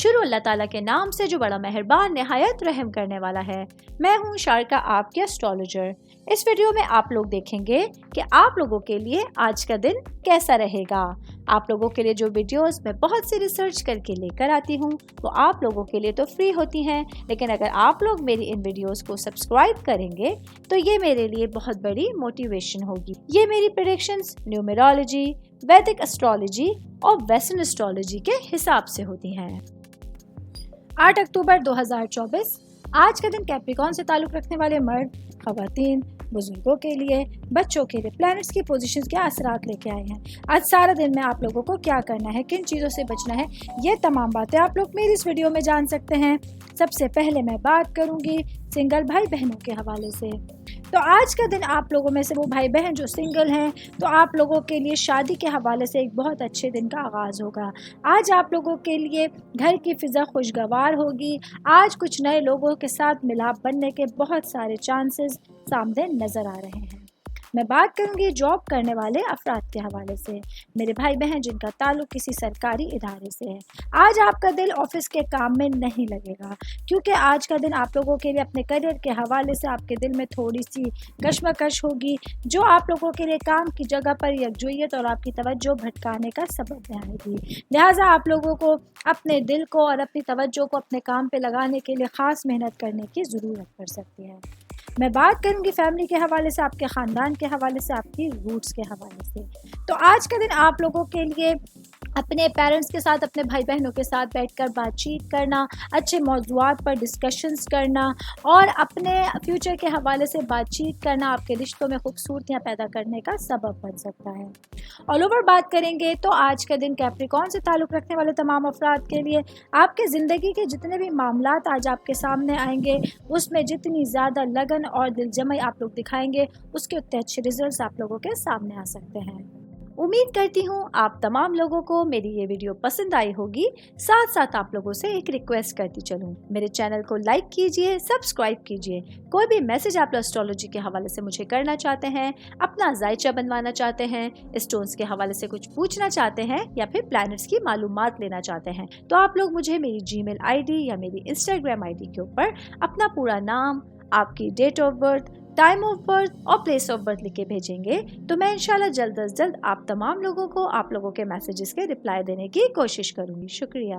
शुरू अल्लाह ताला के नाम से जो बड़ा मेहरबान नहायत रहम करने वाला है। मैं हूँ शारका, आपके एस्ट्रोलॉजर। इस वीडियो में आप लोग देखेंगे कि आप लोगों के लिए आज का दिन कैसा रहेगा। आप लोगों के लिए जो वीडियोस मैं बहुत सी रिसर्च करके लेकर आती हूँ वो आप लोगों के लिए तो फ्री होती हैं, लेकिन अगर आप लोग मेरी इन वीडियोस को सब्सक्राइब करेंगे तो ये मेरे लिए बहुत बड़ी मोटिवेशन होगी। ये मेरी प्रेडिक्शंस न्यूमेरोलॉजी, वैदिक एस्ट्रोलॉजी और वेस्टर्न एस्ट्रोलॉजी के हिसाब से होती हैं। 8 अक्टूबर 2024 आज का दिन कैप्रिकॉर्न से ताल्लुक़ रखने वाले मर्द, ख़वातीन, बुजुर्गों के लिए, बच्चों के लिए प्लैनेट्स की पोजीशंस के असरात लेके आए हैं। आज सारा दिन में आप लोगों को क्या करना है, किन चीज़ों से बचना है, ये तमाम बातें आप लोग मेरी इस वीडियो में जान सकते हैं। सबसे पहले मैं बात करूंगी सिंगल भाई बहनों के हवाले से। तो आज का दिन आप लोगों में से वो भाई बहन जो सिंगल हैं, तो आप लोगों के लिए शादी के हवाले से एक बहुत अच्छे दिन का आगाज़ होगा। आज आप लोगों के लिए घर की फ़िज़ा खुशगवार होगी। आज कुछ नए लोगों के साथ मिलाप बनने के बहुत सारे चांसेस सामने नज़र आ रहे हैं। मैं बात करूंगी जॉब करने वाले अफराद के हवाले से, मेरे भाई बहन जिनका ताल्लुक किसी सरकारी इदारे से है। आज आपका दिल ऑफिस के काम में नहीं लगेगा, क्योंकि आज का दिन आप लोगों के लिए अपने करियर के हवाले से आपके दिल में थोड़ी सी कश्मकश होगी, जो आप लोगों के लिए काम की जगह पर यकजुइयत और आपकी तवज्जो भटकाने का सबब बनाएगी। लिहाजा आप लोगों को अपने दिल को और अपनी तवज्जो को अपने काम पे लगाने के लिए ख़ास मेहनत करने की ज़रूरत पड़ सकती है। मैं बात करूंगी फैमिली के हवाले से, आपके ख़ानदान के हवाले से, आपकी रूट्स के हवाले से। तो आज का दिन आप लोगों के लिए अपने पेरेंट्स के साथ, अपने भाई बहनों के साथ बैठकर बातचीत करना, अच्छे मौज़ूआत पर डिस्कशंस करना और अपने फ्यूचर के हवाले से बातचीत करना आपके रिश्तों में खूबसूरतियाँ पैदा करने का सबब बन सकता है। ऑल ओवर बात करेंगे तो आज का दिन कैप्रिकॉर्न से ताल्लुक़ रखने वाले तमाम अफराद के लिए आपके ज़िंदगी के जितने भी मामलात आज आपके सामने आएंगे, उसमें जितनी ज़्यादा लगन और दिलजमाई आप लोग दिखाएंगे, उसके उतने अच्छे रिजल्ट्स आप लोगों के सामने आ सकते हैं। उम्मीद करती हूँ आप तमाम लोगों को मेरी ये वीडियो पसंद आई होगी। साथ साथ आप लोगों से एक रिक्वेस्ट करती चलूँ, मेरे चैनल को लाइक कीजिए, सब्सक्राइब कीजिए। कोई भी मैसेज आप एस्ट्रोलॉजी के हवाले से मुझे करना चाहते हैं, अपना जायचा बनवाना चाहते हैं, स्टोन्स के हवाले से कुछ पूछना चाहते हैं या फिर प्लैनेट्स की मालूमात लेना चाहते हैं, तो आप लोग मुझे मेरी जीमेल आईडी या मेरी इंस्टाग्राम आईडी के ऊपर अपना पूरा नाम, आपकी date of birth, time of birth और प्लेस ऑफ बर्थ लिख के भेजेंगे तो मैं इंशाल्लाह जल्द अज जल्द आप तमाम लोगों को आप लोगों के मैसेजेस के रिप्लाई देने की कोशिश करूँगी। शुक्रिया।